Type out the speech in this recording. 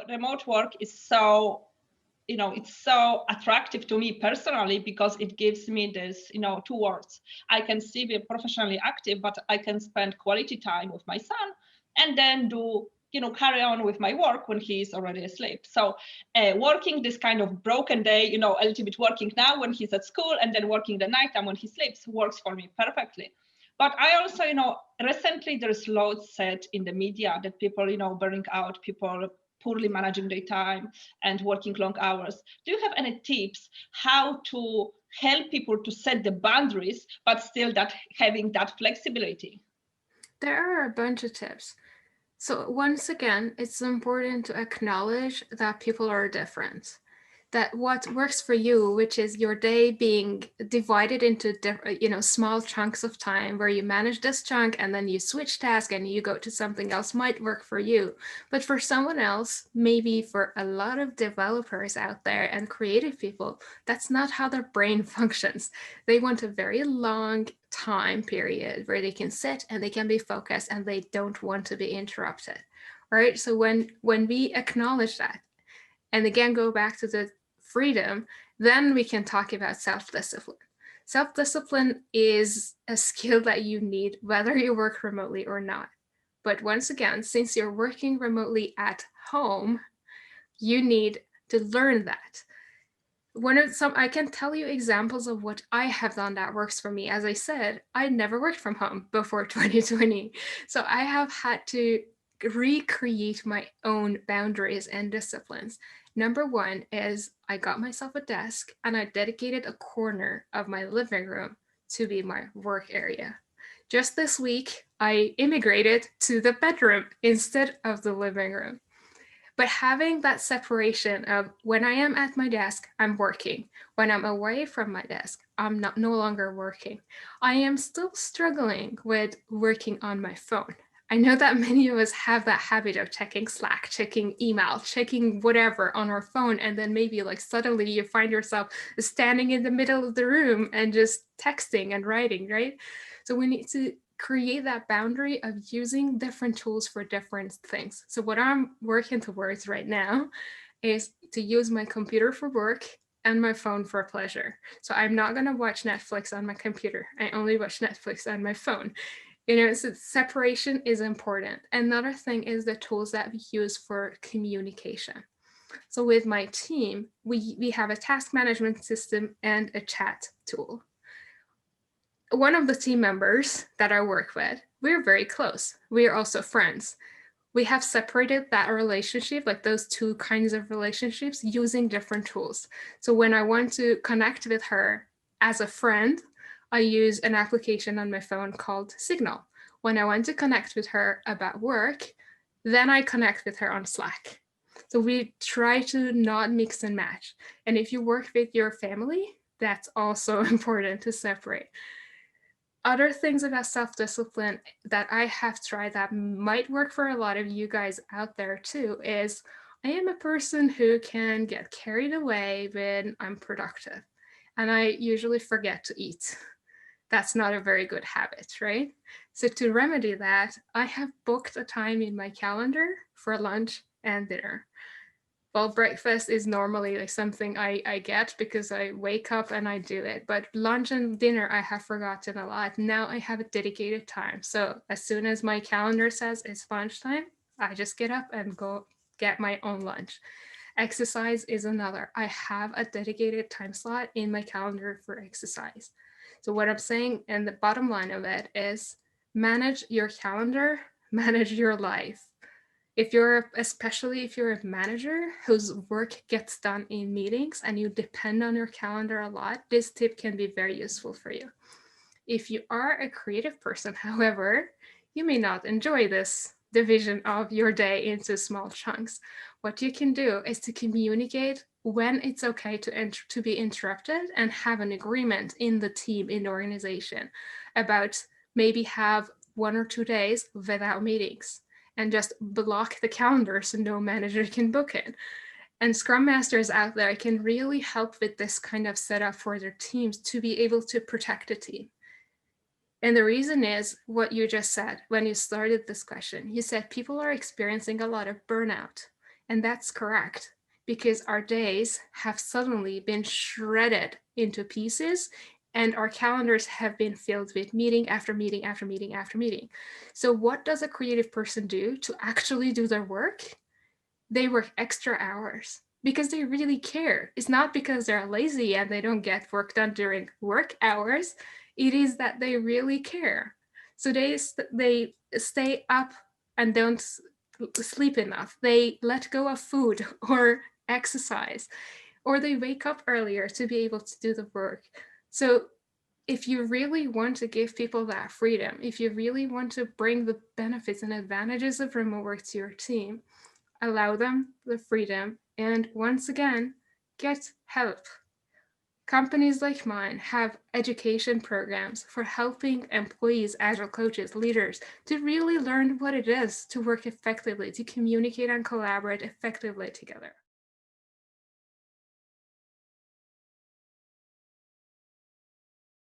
remote work is so, it's so attractive to me personally, because it gives me this, two words. I can still be professionally active, but I can spend quality time with my son and then do, carry on with my work when he's already asleep. So working this kind of broken day, a little bit working now when he's at school and then working the nighttime when he sleeps works for me perfectly. But I also, recently there's loads said in the media that people, burning out, people poorly managing their time and working long hours. Do you have any tips how to help people to set the boundaries, but still that having that flexibility? There are a bunch of tips. So once again, it's important to acknowledge that people are different. That what works for you, which is your day being divided into small chunks of time where you manage this chunk and then you switch task and you go to something else, might work for you. But for someone else, maybe for a lot of developers out there and creative people, that's not how their brain functions. They want a very long time period where they can sit and they can be focused and they don't want to be interrupted. Right? So when we acknowledge that, and again go back to the freedom, then we can talk about self-discipline. Self-discipline is a skill that you need whether you work remotely or not. But once again, since you're working remotely at home, you need to learn that. I can tell you examples of what I have done that works for me. As I said, I never worked from home before 2020. So I have had to recreate my own boundaries and disciplines. Number one is I got myself a desk and I dedicated a corner of my living room to be my work area. Just this week, I immigrated to the bedroom instead of the living room. But having that separation of when I am at my desk, I'm working. When I'm away from my desk, I'm no longer working. I am still struggling with working on my phone. I know that many of us have that habit of checking Slack, checking email, checking whatever on our phone, and then maybe like suddenly you find yourself standing in the middle of the room and just texting and writing, right? So we need to create that boundary of using different tools for different things. So what I'm working towards right now is to use my computer for work and my phone for pleasure. So I'm not going to watch Netflix on my computer. I only watch Netflix on my phone. So separation is important. Another thing is the tools that we use for communication. So with my team, we have a task management system and a chat tool. One of the team members that I work with, we're very close. We are also friends. We have separated that relationship, like those two kinds of relationships, using different tools. So when I want to connect with her as a friend, I use an application on my phone called Signal. When I want to connect with her about work, then I connect with her on Slack. So we try to not mix and match. And if you work with your family, that's also important to separate. Other things about self-discipline that I have tried that might work for a lot of you guys out there too is I am a person who can get carried away when I'm productive, and I usually forget to eat. That's not a very good habit, right? So to remedy that, I have booked a time in my calendar for lunch and dinner. Well, breakfast is normally like something I get because I wake up and I do it. But lunch and dinner, I have forgotten a lot. Now I have a dedicated time. So as soon as my calendar says it's lunchtime, I just get up and go get my own lunch. Exercise is another. I have a dedicated time slot in my calendar for exercise. So what I'm saying, and the bottom line of it is manage your calendar, manage your life. Especially if you're a manager whose work gets done in meetings and you depend on your calendar a lot, this tip can be very useful for you. If you are a creative person, however, you may not enjoy this division of your day into small chunks. What you can do is to communicate when it's okay to be interrupted and have an agreement in the team, in the organization, about maybe have 1 or 2 days without meetings and just block the calendar so no manager can book it. And Scrum Masters out there can really help with this kind of setup for their teams to be able to protect the team. And the reason is what you just said when you started this question. You said people are experiencing a lot of burnout. And that's correct, because our days have suddenly been shredded into pieces and our calendars have been filled with meeting after meeting after meeting after meeting. So what does a creative person do to actually do their work? They work extra hours because they really care. It's not because they're lazy and they don't get work done during work hours. It is that they really care. So they stay up and don't sleep enough. They let go of food or exercise, or they wake up earlier to be able to do the work. So if you really want to give people that freedom, if you really want to bring the benefits and advantages of remote work to your team, allow them the freedom, and once again, get help. Companies like mine have education programs for helping employees, agile coaches, leaders to really learn what it is to work effectively, to communicate and collaborate effectively together.